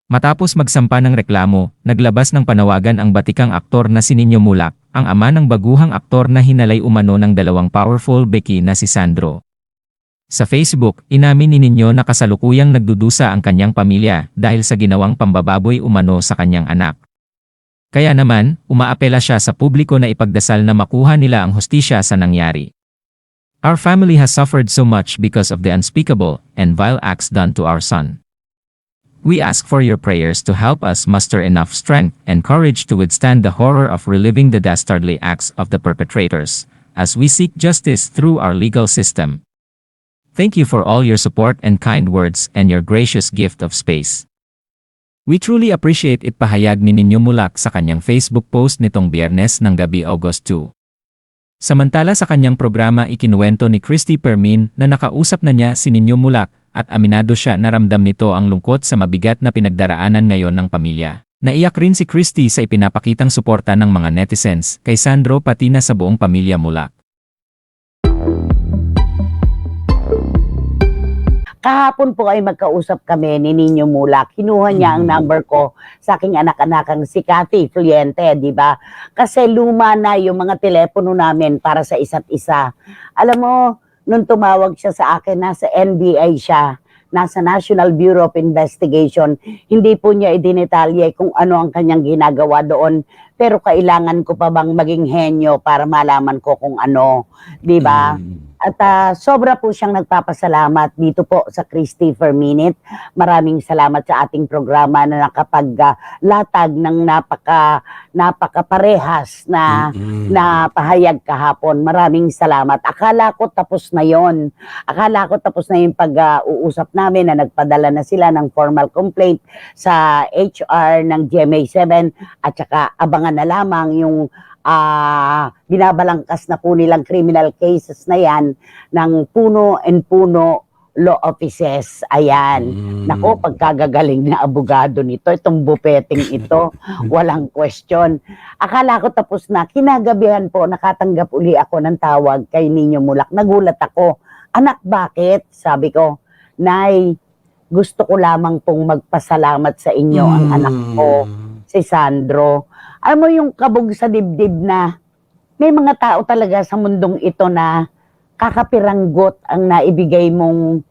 Matapos magsampa ng reklamo, naglabas ng panawagan ang batikang aktor na si Nino Mulak, ang ama ng baguhang aktor na hinalay umano ng dalawang powerful beki na si Sandro. Sa Facebook, inamin ni Nino na kasalukuyang nagdudusa ang kanyang pamilya dahil sa ginawang pambababoy umano sa kanyang anak. Kaya naman, umaapela siya sa publiko na ipagdasal na makuha nila ang hustisya sa nangyari. Our family has suffered so much because of the unspeakable and vile acts done to our son. We ask for your prayers to help us muster enough strength and courage to withstand the horror of reliving the dastardly acts of the perpetrators, as we seek justice through our legal system. Thank you for all your support and kind words and your gracious gift of space. We truly appreciate it, pahayag ni Nino Mulak sa kanyang Facebook post nitong Biyernes ng gabi, August 2. Samantala sa kanyang programa, ikinuwento ni Christy Permin na nakausap na niya si Nino Mulak at aminado siya na ramdam nito ang lungkot sa mabigat na pinagdaraanan ngayon ng pamilya. Naiyak rin si Christy sa ipinapakitang suporta ng mga netizens kay Sandro pati na sa buong pamilya Mulak. Kahapon po ay magkausap kami ni Nino Mulak. Kinuha niya ang number ko sa aking anak-anakang si Cathy Fliente, di ba? Kasi luma na yung mga telepono namin para sa isa't isa. Alam mo, nung tumawag siya sa akin, nasa NBI siya, nasa National Bureau of Investigation. Hindi po niya idinetalye kung ano ang kanyang ginagawa doon. Pero kailangan ko pa bang maging henyo para malaman ko kung ano, di ba? At sobra po siyang nagpapasalamat dito po sa Christy per Minute. Maraming salamat sa ating programa na nakapaglatag ng napakaparehas na pahayag kahapon. Maraming salamat. Akala ko tapos na yon. Akala ko tapos na yung pag-uusap namin na nagpadala na sila ng formal complaint sa HR ng GMA7 at saka abangan na lamang yung binabalangkas na po nilang criminal cases na yan ng Puno and Puno law offices. Ayan. Nako, pagkagagaling na abogado nito, itong bupeting ito, walang question. Akala ko tapos na. Kinagabihan po, nakatanggap uli ako ng tawag kay Nino Mulak. Nagulat ako. Anak, bakit? Sabi ko, Nay, gusto ko lamang pong magpasalamat sa inyo ang anak ko, si Sandro. Alam mo yung kabog sa dibdib na may mga tao talaga sa mundong ito na kakapiranggot ang naibigay mong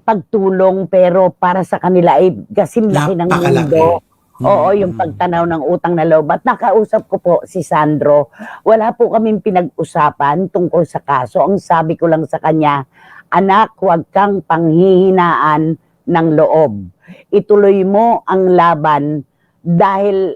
pagtulong pero para sa kanila ay kasinlaki ng mundo. Oo, yung pagtanaw ng utang na loob. At nakausap ko po si Sandro. Wala po kaming pinag-usapan tungkol sa kaso. Ang sabi ko lang sa kanya, anak, huwag kang panghihinaan ng loob. Ituloy mo ang laban dahil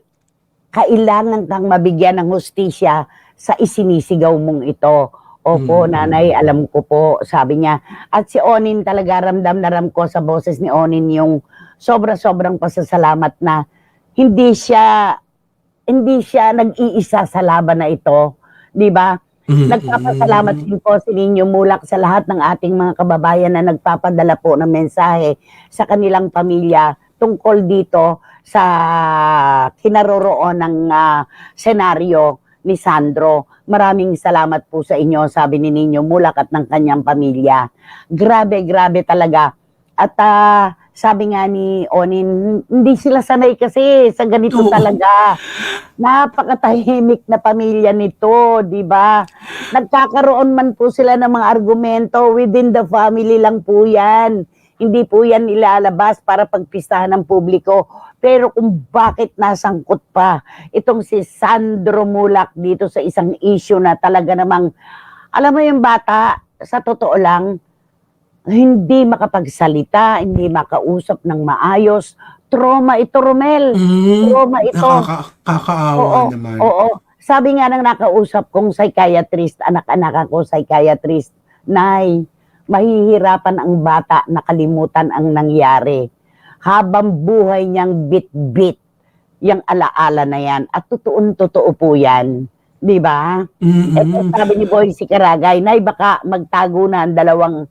kailangan kang mabigyan ng hustisya sa isinisigaw mong ito. Opo, nanay, alam ko po, sabi niya. At si Onin talaga, ramdam na ram ko sa boses ni Onin yung sobra-sobrang pasasalamat na hindi siya nag-iisa sa laban na ito. Di ba? Nagpapasalamat din po si Nino Mulak sa lahat ng ating mga kababayan na nagpapadala po ng mensahe sa kanilang pamilya tungkol dito sa kinaroroon ng senaryo ni Sandro. Maraming salamat po sa inyo, sabi ni Nino Mulak at ng kanyang pamilya. Grabe, grabe talaga. At sabi nga ni Onin, hindi sila sanay kasi sa ganito talaga. Napakatahimik na pamilya nito, di ba? Nagkakaroon man po sila ng mga argumento within the family lang po yan. Hindi po yan ilalabas para pagpistahan ng publiko. Pero kung bakit nasangkot pa itong si Sandro Mulak dito sa isang issue na talaga namang, alam mo yung bata, sa totoo lang, hindi makapagsalita, hindi makausap ng maayos. Trauma ito, Romel. Trauma ito. Kakaawa naman. Oo. Sabi nga ng nakausap kong psychiatrist, anak-anak ako psychiatrist, Nay, mahihirapan ang bata na kalimutan ang nangyari. Habang buhay niyang bit-bit yung alaala na yan. At totoo po yan. Di ba? Sabi ni Boy si Karagay, Nay, baka magtago na ang dalawang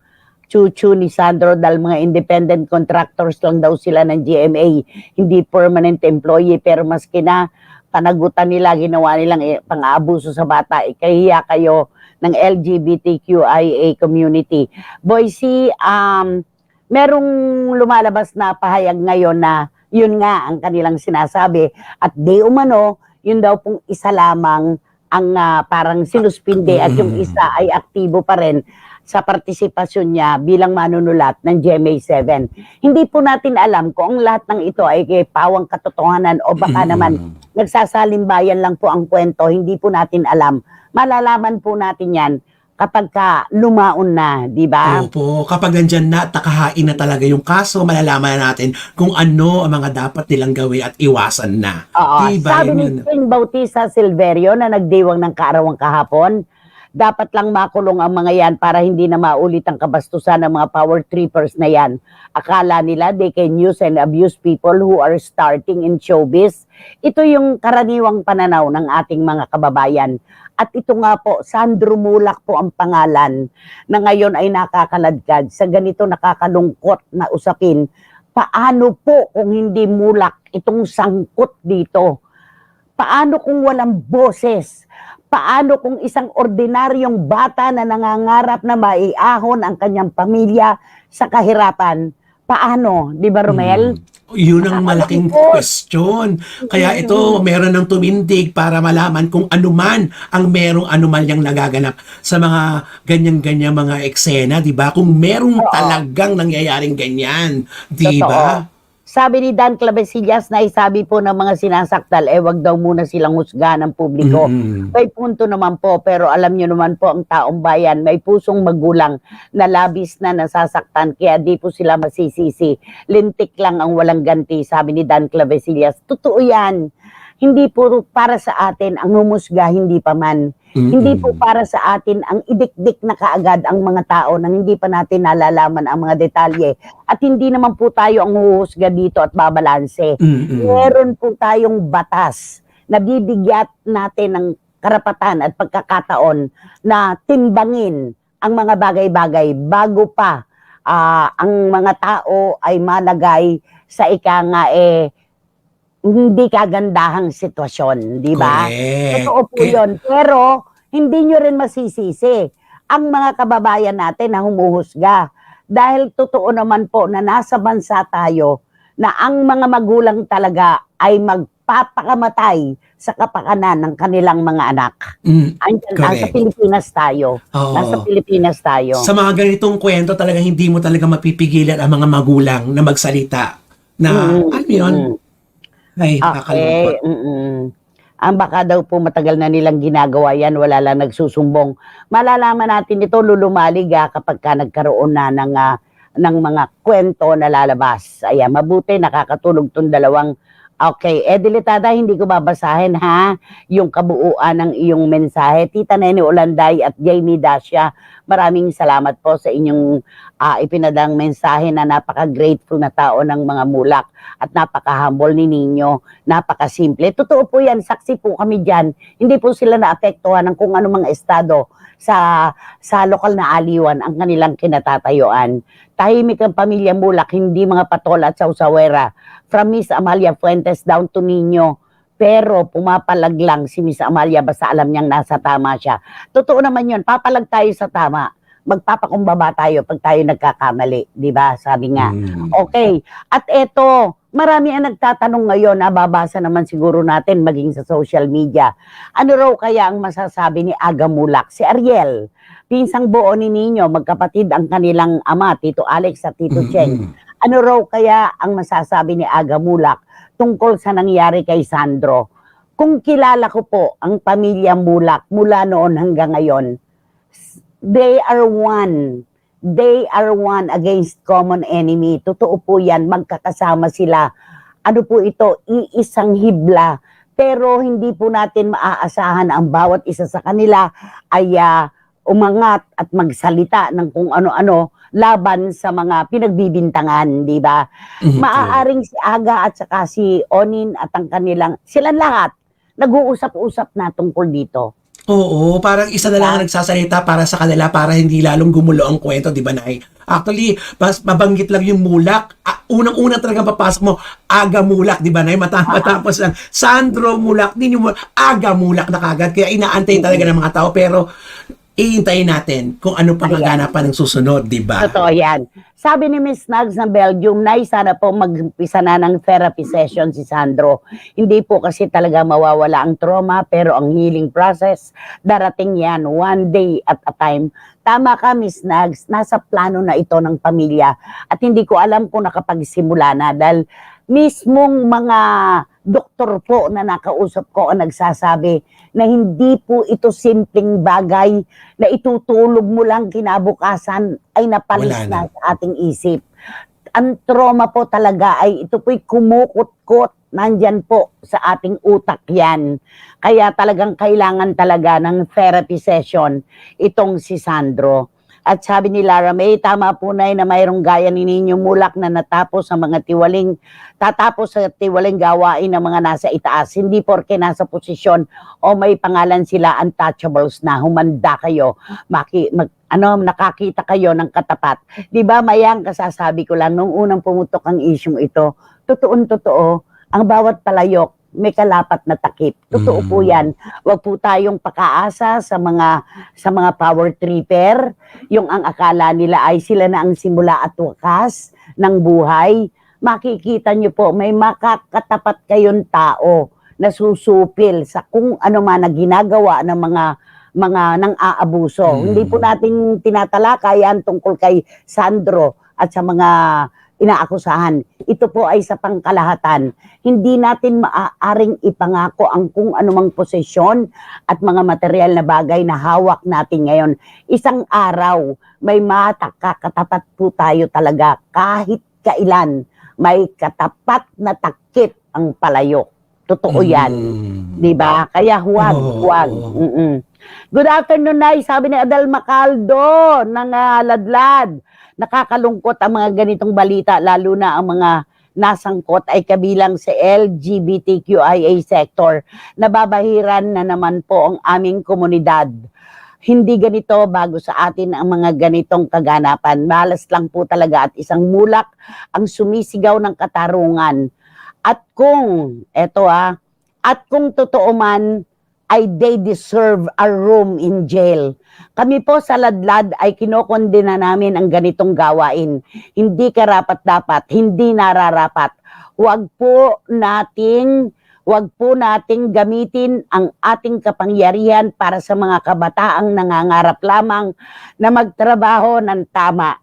chuchu ni Sandro dahil mga independent contractors lang daw sila ng GMA. Hindi permanent employee. Pero maski na panagutan nila, ginawa nilang pang-aabuso sa bata. Ikahiya kayo ng LGBTQIA community. Boycie, merong lumalabas na pahayag ngayon na Yun nga ang kanilang sinasabi. At di umano, yun daw pong isa lamang ang parang sinuspinde at yung isa ay aktibo pa rin sa partisipasyon niya bilang manunulat ng GMA7. Hindi po natin alam kung ang lahat ng ito ay kay pawang katotohanan o baka naman nagsasalimbayan lang po ang kwento, hindi po natin alam. Malalaman po natin yan kapag lumaon na, di ba? Opo, kapag nandyan na at nakahain na talaga yung kaso, malalaman na natin kung ano ang mga dapat nilang gawin at iwasan na. Oo, Diba? sabi ni Yun. King Bautista Silverio na nagdiwang ng kaarawang kahapon, dapat lang makulong ang mga yan para hindi na maulit ang kabastusan ng mga power trippers na yan. Akala nila they can use and abuse people who are starting in showbiz. Ito yung karaniwang pananaw ng ating mga kababayan. At ito nga po, Sandro Mulak po ang pangalan na ngayon ay nakakaladkad sa ganito nakakalungkot na usapin. Paano po kung hindi Mulak itong sangkot dito? Paano kung walang boses? Paano kung isang ordinaryong bata na nangangarap na maiahon ang kanyang pamilya sa kahirapan? Paano? Di ba, Romel? Yun ang malaking question. Kaya ito, meron ng tumindig para malaman kung anuman ang merong anomalyang nagaganap sa mga ganyan-ganyan mga eksena, di ba? Kung merong talagang nangyayaring ganyan, di ba? Totoo. Sabi ni Dan Clavesillas na isabi po ng mga sinasaktal, wag daw muna silang husgahan ng publiko. May punto naman po, pero alam nyo naman po ang taong bayan, may pusong magulang na labis na nasasaktan, kaya di po sila masisisi. Lintik lang ang walang ganti, sabi ni Dan Clavesillas. Totoo yan. Hindi po para sa atin ang humusga, hindi pa man. Hindi po para sa atin ang idikdik na kaagad ang mga tao nang hindi pa natin nalalaman ang mga detalye. At hindi naman po tayo ang huhusga dito at babalanse. Meron po tayong batas na bibigyan natin ng karapatan at pagkakataon na timbangin ang mga bagay-bagay bago pa ang mga tao ay malagay sa hindi kagandahang sitwasyon, di ba? Correct. Totoo po yun. Pero, hindi nyo rin masisisi ang mga kababayan natin na humuhusga. Dahil totoo naman po na nasa bansa tayo na ang mga magulang talaga ay magpapakamatay sa kapakanan ng kanilang mga anak. Nasa correct. Pilipinas tayo. Oo. Nasa Pilipinas tayo. Sa mga ganitong kwento, talaga hindi mo talaga mapipigilan ang mga magulang na magsalita. Na, alam mo yun? Ay, nakakalungkot. Ang baka daw po matagal na nilang ginagawa yan, wala lang nagsusumbong. Malalaman natin ito lulumalig kapag nagkaroon na ng mga kwento na lalabas. Ayan, mabuti nakakatulog tong dalawang. Okay, Dilitada, hindi ko babasahin yung kabuuan ng iyong mensahe. Tita Nene Olanday at Jamie Dacia, maraming salamat po sa inyong ipinadang mensahe na napaka-grateful na tao ng mga Mulak at napaka-humble ni Nino, napaka-simple. Totoo po yan, saksi po kami dyan. Hindi po sila naapektuhan ng kung ano mga estado sa lokal na aliwan ang kanilang kinatatayuan. Tahimik ang pamilya Mulak, hindi mga patol at sausawera. From Miss Amalia Fuentes down to Nino. Pero pumapalag lang si Miss Amalia basta alam niyang nasa tama siya. Totoo naman yun, papalag tayo sa tama. Magpapakumbaba tayo pag tayo nagkakamali. Di ba? Sabi nga. Okay. At eto, marami ang nagtatanong ngayon, nababasa naman siguro natin maging sa social media. Ano raw kaya ang masasabi ni Aga Mulak? Si Ariel, pinsang buo ni Nino, magkapatid ang kanilang ama, Tito Alex at Tito Cheng. Ano raw kaya ang masasabi ni Aga Mulak tungkol sa nangyari kay Sandro? Kung kilala ko po ang pamilya Mulak mula noon hanggang ngayon, they are one. They are one against common enemy. Totoo po yan, magkakasama sila. Ano po ito? Iisang hibla. Pero hindi po natin maaasahan ang bawat isa sa kanila ay umangat at magsalita ng kung ano-ano laban sa mga pinagbibintangan, di ba? Maaaring si Aga at saka si Onin at ang kanilang, silang lahat, nag-uusap-usap na tungkol dito. Oo, parang isa na lang ang nagsasalita para sa kanila para hindi lalong gumulo ang kwento, di ba, Nay? Actually, mabanggit lang yung Mulak. Unang-una talaga papasok mo, Aga Mulak, di ba, Nay? Matapos lang, Sandro Mulak, Nino Mulak, Aga Mulak na kagad. Kaya inaantay talaga ng mga tao. Pero iintayin natin kung ano pang Ayan. kaganapan ng susunod, di ba? Totoo yan. Sabi ni Miss Nags ng Belgium, Nay, sana po mag-umpisa na ng therapy session si Sandro. Hindi po kasi talaga mawawala ang trauma, pero ang healing process, darating yan one day at a time. Tama ka, Miss Nags, nasa plano na ito ng pamilya. At hindi ko alam kung nakapagsimula na dahil mismong mga doktor po na nakausap ko ang nagsasabi na hindi po ito simpleng bagay na itutulog mo lang kinabukasan ay napalis Wala na. na sa ating isip. Ang trauma po talaga ay ito po'y kumukot-kot, nandyan po sa ating utak yan. Kaya talagang kailangan talaga ng therapy session itong si Sandro. At sabi ni Lara May, tama po na mayroong gaya ni Ninyo Mulak na natapos sa mga tatapos sa tiwaling gawain ng mga nasa itaas. Hindi porke nasa posisyon o may pangalan sila untouchables na humanda kayo, nakakita kayo ng katapat. Di ba, Mayang, kasasabi ko lang, nung unang pumutok ang isyong ito, totoo, ang bawat palayok, may kalapat na takip. Totoo po yan. Huwag po tayong pakaasa sa mga power tripper, yung ang akala nila ay sila na ang simula at wakas ng buhay. Makikita nyo po, may makakatapat kayong tao na susupil sa kung ano man na ginagawa ng mga nang aabuso. Hindi po natin tinatalakay yan tungkol kay Sandro at sa mga inaakusahan. Ito po ay sa pangkalahatan. Hindi natin maaaring ipangako ang kung anumang posisyon at mga material na bagay na hawak natin ngayon. Isang araw, may makakatapat po tayo talaga kahit kailan. May katapat na takip ang palayok. Totoo yan. Di ba? Kaya huwag. Good afternoon, Nay. Sabi ni Adel Macaldo ng Ladlad. Nakakalungkot ang mga ganitong balita, lalo na ang mga nasangkot ay kabilang sa LGBTQIA sector. Nababahiran na naman po ang aming komunidad. Hindi ganito bago sa atin ang mga ganitong kaganapan. Malas lang po talaga at isang mulak ang sumisigaw ng katarungan. At kung totoo man, ay they deserve a room in jail. Kami po sa Ladlad ay kinokondena namin ang ganitong gawain. Hindi karapat-dapat, hindi nararapat. Huwag po nating gamitin ang ating kapangyarihan para sa mga kabataang nangangarap lamang na magtrabaho ng tama.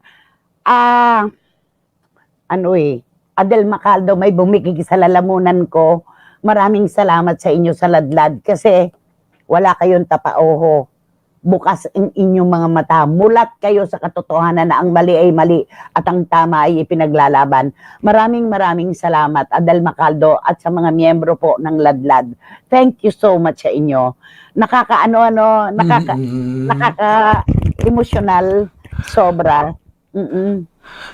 Adel Macaldo, may bumikig sa lalamunan ko. Maraming salamat sa inyo sa Ladlad kasi wala kayong tapaoho. Bukas ang inyong mga mata. Mulat kayo sa katotohanan na ang mali ay mali at ang tama ay ipinaglalaban. Maraming salamat, Adel Macaldo, at sa mga miyembro po ng Ladlad. Thank you so much sa inyo. Nakaka-emotional, sobra.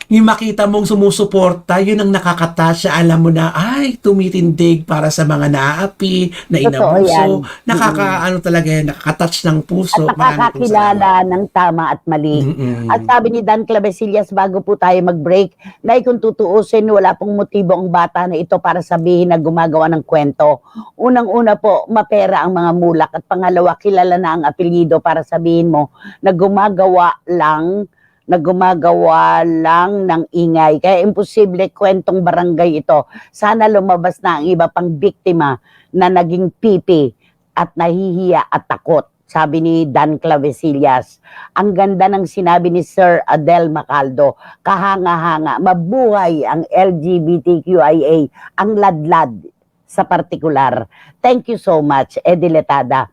Yung makita mong sumusuporta, yun ang nakakatouch. Alam mo na, ay, tumitindig para sa mga naapi, na inabuso. Talaga yan, nakakatouch ng puso. At nakakakilala ng tama at mali. At sabi ni Dan Clavesillas, bago po tayo mag-break, na kung tutuusin, wala pong motibo ang bata na ito para sabihin na gumagawa ng kwento. Unang-una po, mapera ang mga mulak. At pangalawa, kilala na ang apelyido para sabihin mo na gumagawa lang ng ingay. Kaya imposible kwentong barangay ito. Sana lumabas na ang iba pang biktima na naging pipi at nahihiya at takot. Sabi ni Dan Clavesillas. Ang ganda ng sinabi ni Sir Adel Macaldo. Kahanga-hanga. Mabuhay ang LGBTQIA, ang Ladlad sa partikular. Thank you so much, Ediletada.